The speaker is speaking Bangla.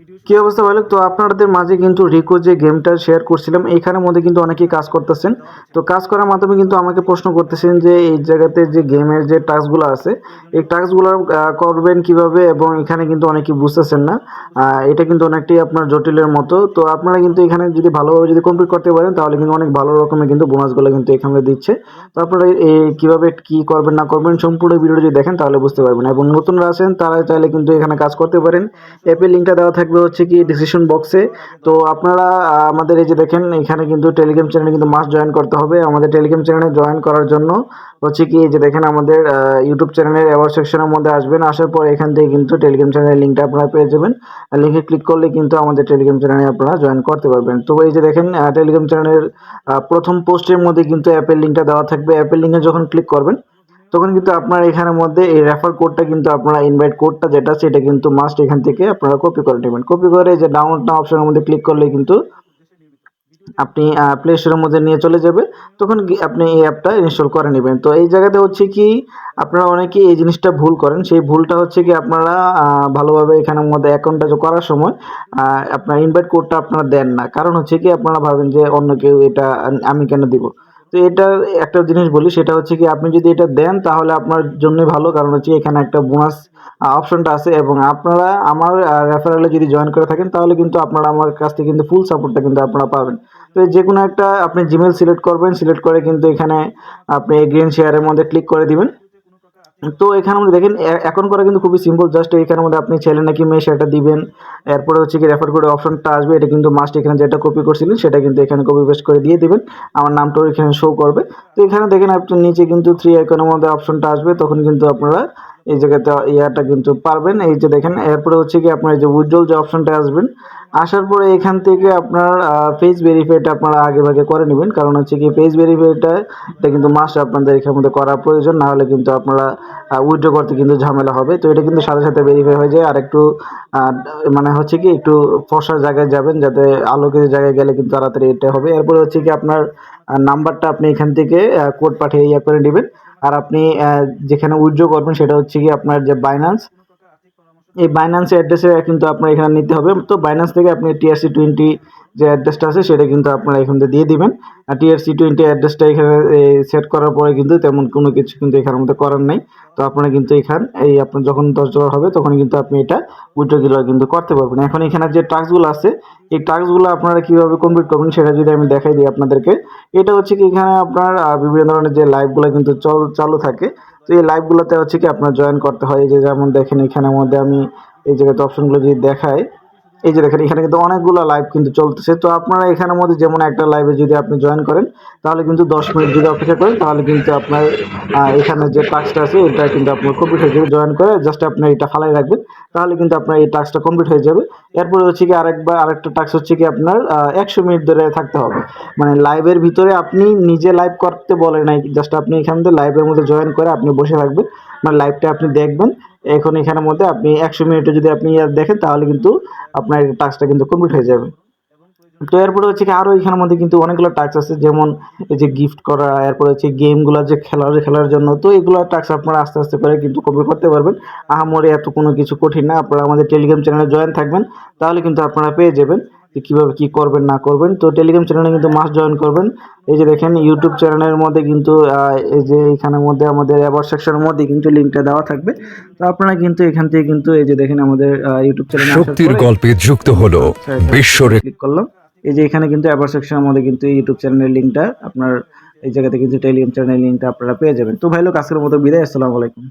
কি অবস্থা ভাই? তো আপনাদের মাঝে কিন্তু রিকো যে গেমটা শেয়ার করছিলাম এইখানের মধ্যে কিন্তু অনেকেই কাজ করতেছেন। তো কাজ করার মাধ্যমে কিন্তু আমাকে প্রশ্ন করতেছেন যে এই জায়গাতে যে গেমের যে টাস্কগুলো আছে এই টাস্কগুলো করবেন কিভাবে, এবং এখানে কিন্তু অনেকেই বুঝতেছেন না। এটা কিন্তু অনেকটাই আপনার জটিলের মতো। তো আপনারা কিন্তু এখানে যদি ভালোভাবে যদি কমপ্লিট করতে পারেন তাহলে কিন্তু অনেক ভালো রকমের কিন্তু বোনাসগুলো কিন্তু এখানে দিচ্ছে। তো আপনারা কিভাবে কি করবেন না করবেন সম্পূর্ণ ভিডিওটা যদি দেখেন তাহলে বুঝতে পারবেন, এবং নতুনরা আছেন তারা চাইলে কিন্তু এখানে কাজ করতে পারেন। অ্যাপের লিঙ্কটা দেওয়া থাকবে হচ্ছে কি ডিসক্রিপশন বক্সে। তো আপনারা আমাদের এই যে দেখেন এখানে কিন্তু টেলিগ্রাম চ্যানেলে কিন্তু মাস্ট জয়েন করতে হবে। আমাদের টেলিগ্রাম চ্যানেলে জয়েন করার জন্য হচ্ছে কি এই যে দেখেন আমাদের ইউটিউব চ্যানেলের অ্যাওয়ার্ড সেকশনের মধ্যে আসবেন, আসার পর এখান থেকে কিন্তু টেলিগ্রাম চ্যানেলের লিঙ্কটা আপনারা পেয়ে যাবেন। লিঙ্কে ক্লিক করলে কিন্তু আমাদের টেলিগ্রাম চ্যানেলে আপনারা জয়েন করতে পারবেন। তো এই যে দেখেন টেলিগ্রাম চ্যানেলের প্রথম পোস্টের মধ্যে কিন্তু অ্যাপের লিঙ্কটা দেওয়া থাকবে। অ্যাপের লিঙ্কে যখন ক্লিক করবেন তখন কিন্তু আপনার এখানের মধ্যে এই রেফার কোডটা কিন্তু আপনারা ইনভাইট কোডটা যেটা সেটা কিন্তু মাস্ট এখান থেকে আপনারা কপি করে নেবেন। কপি করে যে ডাউনলোড নাও অপশনের মধ্যে ক্লিক করলে কিন্তু আপনি প্লে স্টোরের মধ্যে নিয়ে চলে যাবে। তখন আপনি এই অ্যাপটা ইনস্টল করে নেবেন। তো এই জায়গাতে হচ্ছে কি আপনারা অনেকেই এই জিনিসটা ভুল করেন। সেই ভুলটা হচ্ছে কি আপনারা ভালোভাবে এখানের মধ্যে অ্যাকাউন্টটা করার সময় আপনার ইনভাইট কোডটা আপনারা দেন না। কারণ হচ্ছে কি আপনারা ভাবেন যে অন্য কেউ এটা আমি কেন দিব। তো এটার একটা জিনিস বলি, সেটা হচ্ছে কি আপনি যদি এটা দেন তাহলে আপনার জন্যই ভালো। কারণ হচ্ছে এখানে একটা বোনাস অপশনটা আছে, এবং আপনারা আমার রেফারেলে যদি জয়েন করে থাকেন তাহলে কিন্তু আপনারা আমার কাছ থেকে কিন্তু ফুল সাপোর্টটা কিন্তু আপনারা পাবেন। তো যে কোনো একটা আপনি জিমেল সিলেক্ট করবেন, সিলেক্ট করে কিন্তু এখানে আপনি গ্রিন শেয়ারের মধ্যে ক্লিক করে দিবেন। তো এখানের মধ্যে দেখেন এখন করা কিন্তু খুবই সিম্পল। জাস্ট এখানের মধ্যে আপনি ছেলে নাকি মেয়ে সেটা দিবেন। এরপরে হচ্ছে কি রেফার করে অপশনটা আসবে, এটা কিন্তু মাস্ট এখানে যেটা কপি করছিলেন সেটা কিন্তু এখানে কপি পেস্ট করে দিয়ে দিবেন। আমার নামটাও এখানে শো করবে। তো এখানে দেখেন আপনি নিচে কিন্তু থ্রি আইকনের মধ্যে অপশনটা আসবে, তখন কিন্তু আপনারা এই জায়গাতে ইয়াটা কিন্তু পারবেন। এই যে দেখেন এরপরে হচ্ছে কি আপনার এই যে উইথড্রল যে অপশনটা আসবেন, আসার পরে এখান থেকে আপনার ফেস ভেরিফাইটা আপনারা আগে ভাগে করে নেবেন। কারণ হচ্ছে কি ফেস ভেরিফাইটা এটা কিন্তু মাস্ট আপনাদের এখানের মধ্যে করা প্রয়োজন, না হলে কিন্তু আপনারা উইথড্র করতে কিন্তু ঝামেলা হবে। তো এটা কিন্তু সাথে সাথে ভেরিফাই হয়ে যায়। আর একটু মানে হচ্ছে কি একটু ফর্সা জায়গায় যাবেন, যাতে আলোকিত জায়গায় গেলে কিন্তু তাড়াতাড়ি এটা হবে। এরপরে হচ্ছে কি আপনার নাম্বারটা আপনি এখান থেকে কোড পাঠিয়ে ইয়ে করে নেবেন। আর আপনি যেখানে উইথড্র করবেন সেটা হচ্ছে কি আপনার যে বাইন্যান্স, এই বাইন্যান্স অ্যাড্রেসে কিন্তু আপনার এখানে নিতে হবে। তো বাইন্যান্স থেকে আপনি TRC20 যে অ্যাড্রেসটা আছে সেটা কিন্তু আপনারা এখান থেকে দিয়ে দিবেন। আর TRC20 অ্যাড্রেসটা এখানে সেট করার পরে কিন্তু তেমন কোনো কিছু কিন্তু এখানের মধ্যে করার নাই। তো আপনারা কিন্তু এই আপনার যখন $10 হবে তখন কিন্তু আপনি এটা উইথড্র কিন্তু করতে পারবেন। এখন এখানে যে টাস্কগুলো আছে এই টাস্কগুলো আপনারা কিভাবে কমপ্লিট করবেন সেটা যদি আমি দেখাই দিই আপনাদেরকে। এটা হচ্ছে কি এখানে আপনার বিভিন্ন ধরনের যে লাইভগুলো কিন্তু চালু থাকে। তো এই লাইভগুলোতে হচ্ছে কি আপনার জয়েন করতে হয়। এই যে যেমন দেখেন এখানের মধ্যে আমি এই জায়গাতে অপশনগুলো যদি দেখাই, এই যে দেখেন এখানে কিন্তু অনেকগুলো লাইভ কিন্তু চলতেছে। তো আপনারা এখানের মধ্যে যেমন একটা লাইভে যদি আপনি জয়েন করেন তাহলে কিন্তু 10 মিনিট যদি অপেক্ষা করেন তাহলে কিন্তু আপনার এখানে যে টাস্কটা আছে এটা কিন্তু আপনার কমপ্লিট হয়ে যাবে। জয়েন করে জাস্ট আপনি এটা ফালাই রাখবেন, তাহলে কিন্তু আপনার এই টাস্কটা কমপ্লিট হয়ে যাবে। এরপরে হচ্ছে কি আরেকটা টাস্ক হচ্ছে কি আপনার 100 মিনিট ধরে থাকতে হবে। মানে লাইভের ভিতরে আপনি নিজে লাইভ করতে বলে নাই, জাস্ট আপনি এখান থেকে লাইভের মধ্যে জয়েন করে আপনি বসে থাকবেন, মানে লাইভটা আপনি দেখবেন। এখন এখানের মধ্যে আপনি 100 মিনিটে যদি আপনি দেখেন তাহলে কিন্তু আপনার এই টাস্কটা কিন্তু কমপ্লিট হয়ে যাবে। তো এরপরে হচ্ছে কি আরো এখানের মধ্যে কিন্তু অনেকগুলো টাস্ক আছে, যেমন এই যে গিফট করা, এরপরে হচ্ছে গেমগুলো যে খেলার জন্য। তো এগুলো টাস্ক আপনারা আস্তে আস্তে করে কিন্তু কমপ্লিট করতে পারবেন। আহামরি এত কোনো কিছু কঠিন না। আপনারা আমাদের টেলিগ্রাম চ্যানেলে জয়েন থাকবেন তাহলে কিন্তু আপনারা পেয়ে যাবেন যে কিভাবে কি করবেন না করবেন। তো টেলিগ্রাম চ্যানেলে কিন্তু মাস্ট জয়েন করবেন। এই যে দেখেন ইউটিউব চ্যানেলের মধ্যে কিন্তু এই যে এখানের মধ্যে আমাদের অ্যাবাউট সেকশনের মধ্যে কিন্তু লিঙ্কটা দেওয়া থাকবে। তো আপনারা কিন্তু এখান থেকে কিন্তু এই যে দেখেন আমাদের ইউটিউব চ্যানেলে আসার শক্তির পরে গল্পে যুক্ত হলো বিশ্ব ক্লিক করলাম। এই যে এখানে কিন্তু অ্যাবাউট সেকশনের মধ্যে কিন্তু ইউটিউব চ্যানেলের লিঙ্কটা আপনার এই জায়গাতে কিন্তু টেলিগ্রাম চ্যানেলের লিঙ্কটা আপনারা পেয়ে যাবেন। তো ভাই লোক আজকের মতো বিদায়। আসসালামু আলাইকুম।